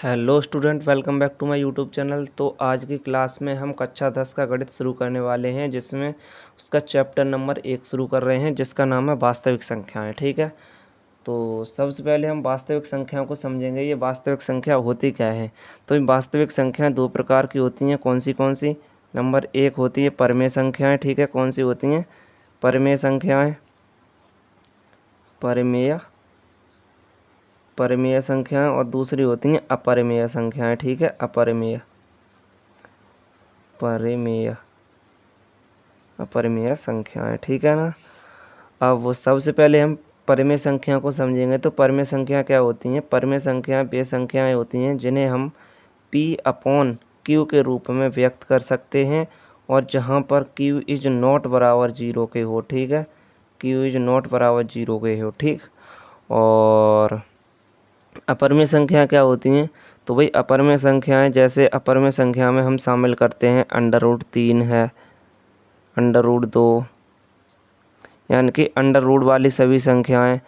Hello student, welcome back to my YouTube channel. तो आज की क्लास में हम कक्षा 10 का गणित शुरू करने वाले हैं, जिसमें उसका चैप्टर नंबर 1 शुरू कर रहे हैं, जिसका नाम है वास्तविक संख्याएं। ठीक है, तो सबसे पहले हम वास्तविक संख्याओं को समझेंगे। ये वास्तविक संख्या होती क्या है। तो ये वास्तविक संख्याएं दो प्रकार की होती हैं। कौन सी? नंबर 1 होती है परिमेय संख्याएँ। ठीक है, कौन सी होती हैं? परिमेय संख्याएँ। परिमेय संख्याएं। और दूसरी होती हैं अपरिमेय संख्याएं। ठीक है, अपरिमेय संख्याएं। ठीक है ना। अब वो सबसे पहले हम परिमेय संख्या को समझेंगे। तो परिमेय संख्या क्या होती हैं? परिमेय संख्याएं वे संख्याएं होती हैं जिन्हें हम P/Q के रूप में व्यक्त कर सकते हैं, और जहां पर Q इज नॉट बराबर 0 के हो। ठीक है, Q इज नॉट बराबर 0 के हो। ठीक। और अपरिमेय संख्या क्या होती हैं? तो भाई अपरिमेय संख्याएं, जैसे अपरिमेय संख्या में हम शामिल करते हैं √3 है, √2, यानी कि √ वाली सभी संख्याएं,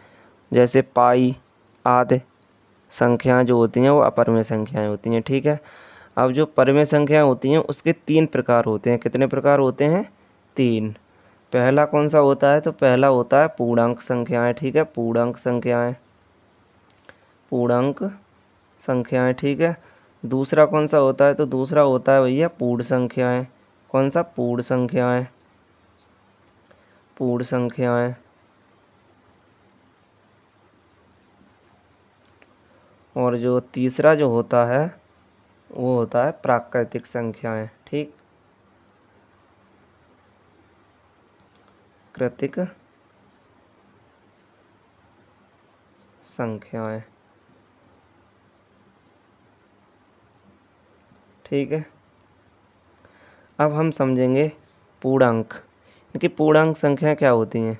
जैसे पाई आदि संख्याएं जो होती हैं वो अपरिमेय संख्याएं होती हैं। ठीक है। अब जो परिमेय संख्याएं होती हैं उसके 3 प्रकार होते हैं। कितने प्रकार होते हैं? 3। पहला कौन सा होता है? तो पहला होता है पूर्णांक संख्याएं। ठीक है, पूर्णांक संख्याएं। ठीक है। दूसरा कौन सा होता है? तो दूसरा होता है भैया पूर्ण संख्याएं। कौन सा? पूर्ण संख्याएं। और जो तीसरा जो होता है वो होता है प्राकृतिक संख्याएं। ठीक, प्राकृतिक संख्याएं। ठीक है। अब हम समझेंगे पूर्णांक, कि पूर्णांक संख्या क्या होती हैं।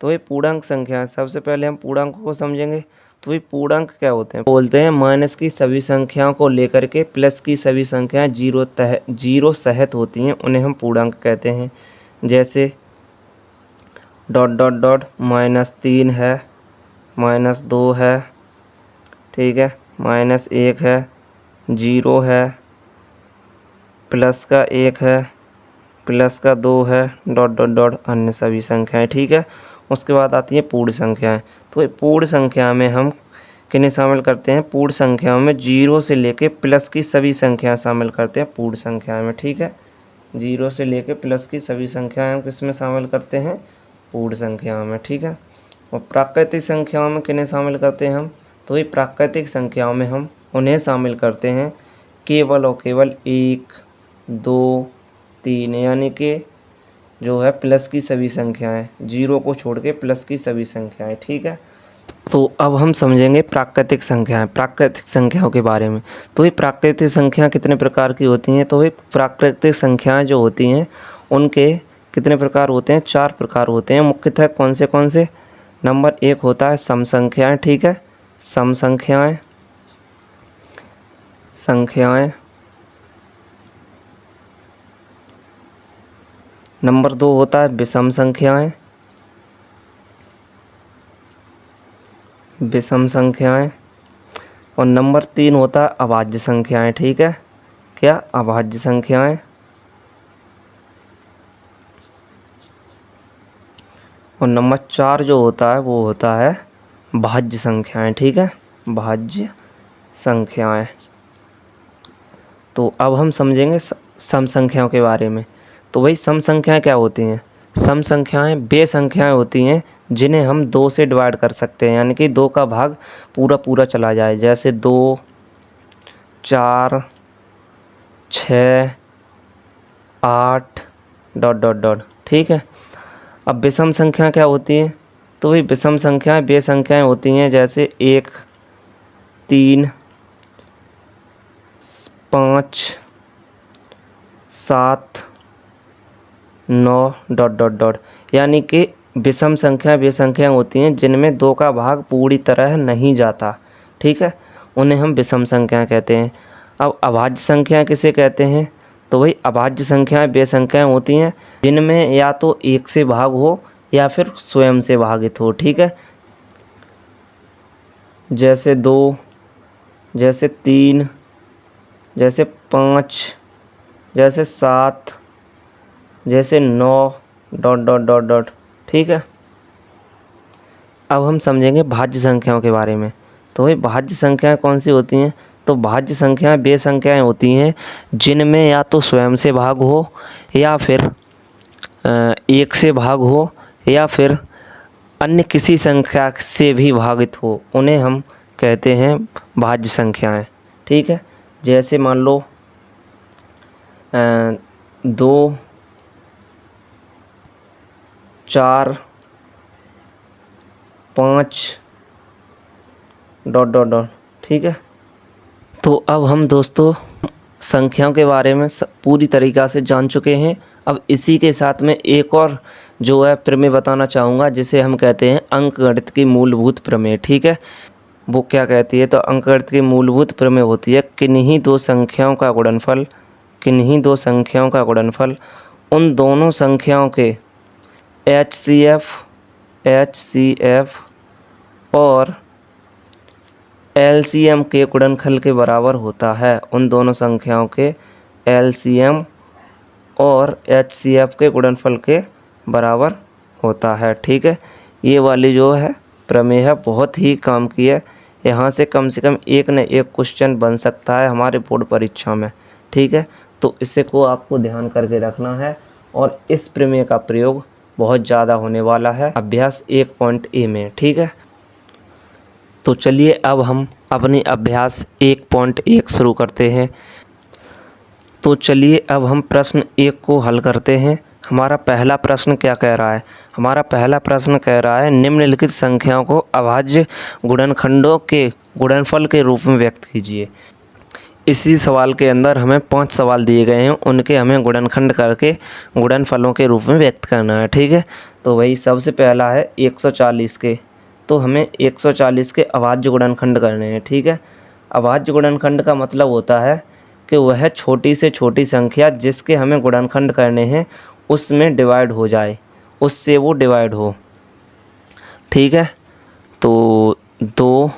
तो ये पूर्णांक संख्या, सबसे पहले हम पूर्णांकों को समझेंगे। तो ये पूर्णांक क्या होते हैं? बोलते हैं माइनस की सभी संख्याओं को लेकर के प्लस की सभी संख्याएं जीरो सहित होती हैं, उन्हें हम पूर्णांक कहते हैं। जैसे ... -3 है, -2 है, ठीक है, -1 है, 0 है, +1 है, +2 है, ... अन्य सभी संख्याएं। ठीक है। उसके बाद आती है पूर्ण संख्याएं। तो ये पूर्ण संख्या में हम किन्हें शामिल करते हैं? पूर्ण संख्याओं में 0 से लेके प्लस की सभी संख्याएं शामिल करते हैं पूर्ण संख्याएं में। ठीक है, 0 से लेके प्लस की सभी संख्याएं हम किस में शामिल करते हैं? पूर्ण संख्याओं में। ठीक है। और प्राकृतिक संख्याओं में किन्हें शामिल करते हैं हम? तो ये प्राकृतिक संख्याओं में हम उन्हें शामिल करते हैं केवल और केवल 1, 2, 3, यानी कि जो है प्लस की सभी संख्याएं, 0 को छोड़ के प्लस की सभी संख्याएं। ठीक है। तो अब हम समझेंगे प्राकृतिक संख्याओं के बारे में। तो ये प्राकृतिक संख्या कितने प्रकार की होती हैं? तो ये प्राकृतिक संख्याएं जो होती हैं उनके कितने प्रकार होते हैं? 4 प्रकार होते हैं मुख्यतः। कौन से? नंबर 1 होता है सम संख्याएं। ठीक है, सम संख्याएं। नंबर 2 होता है विषम संख्याएं। और नंबर 3 होता है अभाज्य संख्याएं। ठीक है, क्या? अभाज्य संख्याएं। और नंबर 4 जो होता है वो होता है भाज्य संख्याएं। ठीक है, भाज्य संख्याएं। तो अब हम समझेंगे सम संख्याओं के बारे में। तो वही सम संख्याएं क्या होती हैं? सम संख्याएं वे संख्याएं होती हैं जिन्हें हम 2 से डिवाइड कर सकते हैं, यानी कि 2 का भाग पूरा चला जाए। जैसे 2, 4, 6, 8... ठीक है। अब विषम संख्या क्या होती है? तो वही विषम संख्याएं वे संख्याएं होती हैं जैसे 1, 3, 5, 7, 9... यानी कि विषम संख्या वे संख्याएं होती हैं जिनमें 2 का भाग पूरी तरह नहीं जाता। ठीक है, उन्हें हम विषम संख्या कहते हैं। अब अभाज्य संख्या किसे कहते हैं? तो वही अभाज्य संख्याएं वे संख्याएं होती हैं जिनमें या तो 1 से भाग हो या फिर स्वयं से भागित हो। ठीक है, जैसे 2, जैसे 3, जैसे 5, जैसे 7, जैसे 9 डॉट डॉट डॉट डॉट। ठीक है। अब हम समझेंगे भाज्य संख्याओं के बारे में। तो भाई भाज्य संख्याएं कौन सी होती हैं? तो भाज्य संख्याएं वे संख्याएं होती हैं जिनमें या तो स्वयं से भाग हो या फिर एक से भाग हो या फिर अन्य किसी संख्या से भी भागित हो, उन्हें हम कहते हैं भाज्य संख्याएं। ठीक है। जैसे मान लो 2, 4, 5 डॉट डॉट डॉट। ठीक है। तो अब हम दोस्तों संख्याओं के बारे में पूरी तरीक़ा से जान चुके हैं। अब इसी के साथ में एक और जो है प्रमेय बताना चाहूँगा, जिसे हम कहते हैं अंकगणित की मूलभूत प्रमेय। ठीक है। वो क्या कहती है? तो अंकगणित की मूलभूत प्रमेय होती है किन्हीं दो संख्याओं का गुणनफल, किन्हीं दो संख्याओं का गुणनफल उन दोनों संख्याओं के HCF और LCM के गुणनफल के बराबर होता है। उन दोनों संख्याओं के LCM और HCF के गुणनफल के बराबर होता है। ठीक है। ये वाली जो है प्रमेय है बहुत ही काम की है। यहाँ से कम एक न एक क्वेश्चन बन सकता है हमारे बोर्ड परीक्षा में। ठीक है। तो इसे को आपको ध्यान करके रखना है और इस प्रमेय का प्रयोग बहुत ज़्यादा होने वाला है अभ्यास 1.A में। ठीक है। तो चलिए अब हम अपनी अभ्यास 1.1 शुरू करते हैं। तो चलिए अब हम प्रश्न 1 को हल करते हैं। हमारा पहला प्रश्न क्या कह रहा है? हमारा पहला प्रश्न कह रहा है निम्नलिखित संख्याओं को अभाज्य गुणनखंडों के गुणनफल के रूप में व्यक्त कीजिए। इसी सवाल के अंदर हमें 5 सवाल दिए गए हैं, उनके हमें गुणनखंड करके गुणनफलों के रूप में व्यक्त करना है। ठीक है। तो वही सबसे पहला है 140 के। तो हमें 140 के अभाज्य गुणनखंड करने हैं। ठीक है। अभाज्य गुणनखंड का मतलब होता है कि वह छोटी से छोटी संख्या जिसके हमें गुणनखंड करने हैं उसमें डिवाइड हो जाए, उससे वो डिवाइड हो। ठीक है। तो 2,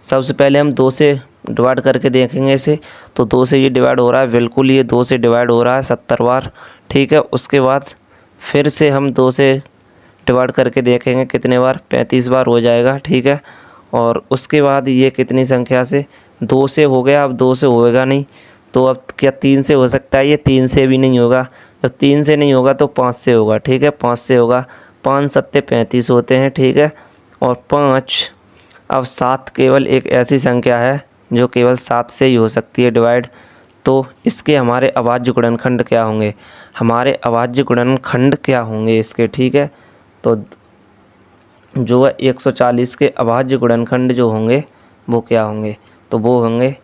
सबसे पहले हम 2 से डिवाइड करके देखेंगे इसे। तो 2 से ये डिवाइड हो रहा है, बिल्कुल ये 2 से डिवाइड हो रहा है 70 बार। ठीक है। उसके बाद फिर से हम 2 से डिवाइड करके देखेंगे कितने बार, 35 बार हो जाएगा। ठीक है। और उसके बाद ये कितनी संख्या से, 2 से हो गया, अब 2 से होएगा नहीं, तो अब क्या 3 से हो सकता है? ये 3 से भी नहीं होगा। जब 3 से नहीं होगा तो 5 से होगा। ठीक है। 5 से होगा, 5 सत्ते 35 होते हैं। ठीक है। और 5, अब 7 केवल एक ऐसी संख्या है जो केवल 7 से ही हो सकती है डिवाइड। तो इसके हमारे अभाज्य गुणनखंड क्या होंगे? हमारे अभाज्य गुणनखंड क्या होंगे इसके? ठीक है। तो जो है 140 के अभाज्य गुणनखंड जो होंगे वो क्या होंगे? तो वो होंगे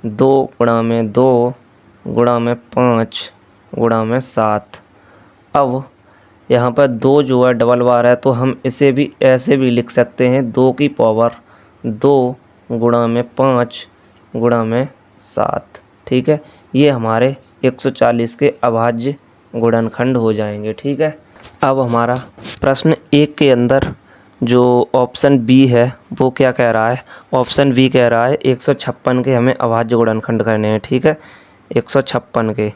2 गुणा में 2 गुणा में 5 गुणा में 7। अब यहाँ पर 2 जो है डबल बार है, तो हम इसे भी ऐसे भी लिख सकते हैं 2 की पावर 2 गुणा में 5 गुणा में 7। ठीक है। ये हमारे 140 के अभाज्य गुणनखंड हो जाएंगे। ठीक है। अब हमारा प्रश्न 1 के अंदर जो ऑप्शन बी है वो क्या कह रहा है? ऑप्शन बी कह रहा है 156 के हमें अभाज्य गुणनखंड करने हैं। ठीक है। 156 के।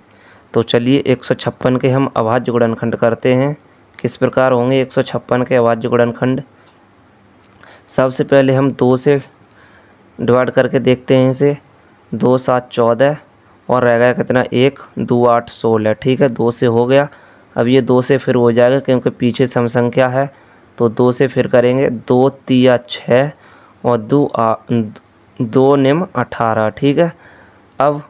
तो चलिए 156 के हम अभाज्य गुणनखंड करते हैं। किस प्रकार होंगे 156 के अभाज्य गुणनखंड? सबसे पहले हम 2 से डिवाइड करके देखते हैं इसे। 2 7 14 और रह गया कितना? 1 2 8 16। ठीक है। 2 से हो गया। अब ये 2 से फिर हो जाएगा क्योंकि पीछे सम संख्या है, तो 2 से फिर करेंगे। 2 3 6 और 2 निम 18। ठीक है। अब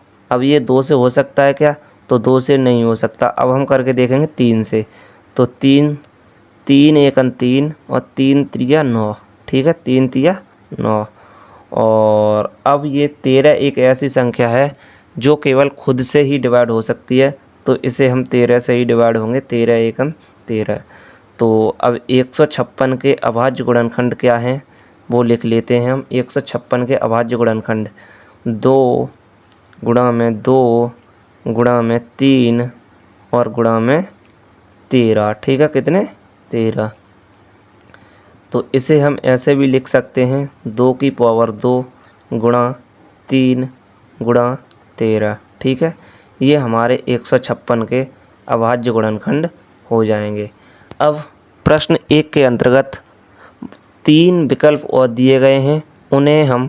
ये 2 से हो सकता है क्या? तो 2 से नहीं हो सकता। अब हम करके देखेंगे 3 से। तो 3 3 1 3 और 3 3 9। ठीक है। 3 3 9। और अब ये 13 एक ऐसी संख्या है जो केवल खुद से ही डिवाइड हो सकती है, तो इसे हम 13 से ही डिवाइड होंगे। 13 1 13। तो अब 156 के अभाज्य गुणनखंड क्या हैं वो लिख लेते हैं हम। 156 के अभाज्य गुणनखंड 2 गुणा में 2 गुणा में 3 और गुणा में 13। ठीक है। कितने? 13। तो इसे हम ऐसे भी लिख सकते हैं 2 की पावर 2 गुणा 3 गुणा 13। ठीक है, ये हमारे 156 के अभाज्य गुणनखंड हो जाएंगे। अब प्रश्न 1 के अंतर्गत 3 विकल्प और दिए गए हैं, उन्हें हम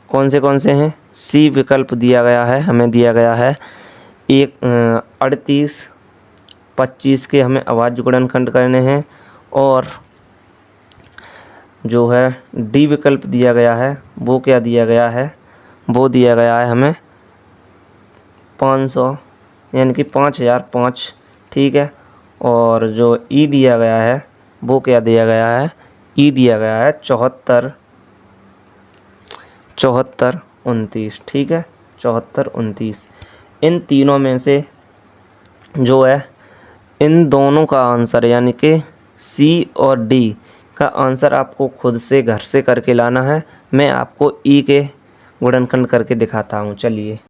कौन से हैं? सी विकल्प दिया गया है, हमें दिया गया है 38, 25 के हमें अभाज्य गुणनखंड करने हैं, और जो है डी विकल्प दिया गया है, वो क्या दिया गया है? वो दिया गया है हमें 500 यानी कि 5005। ठीक है, और जो ई दिया गया है वो क्या दिया गया है? ई दिया गया है 74 29। ठीक है, 74 29। इन तीनों में से जो है इन दोनों का आंसर यानी कि सी और डी का आंसर आपको खुद से घर से करके लाना है। मैं आपको ई के गुणनखंड करके दिखाता हूँ, चलिए।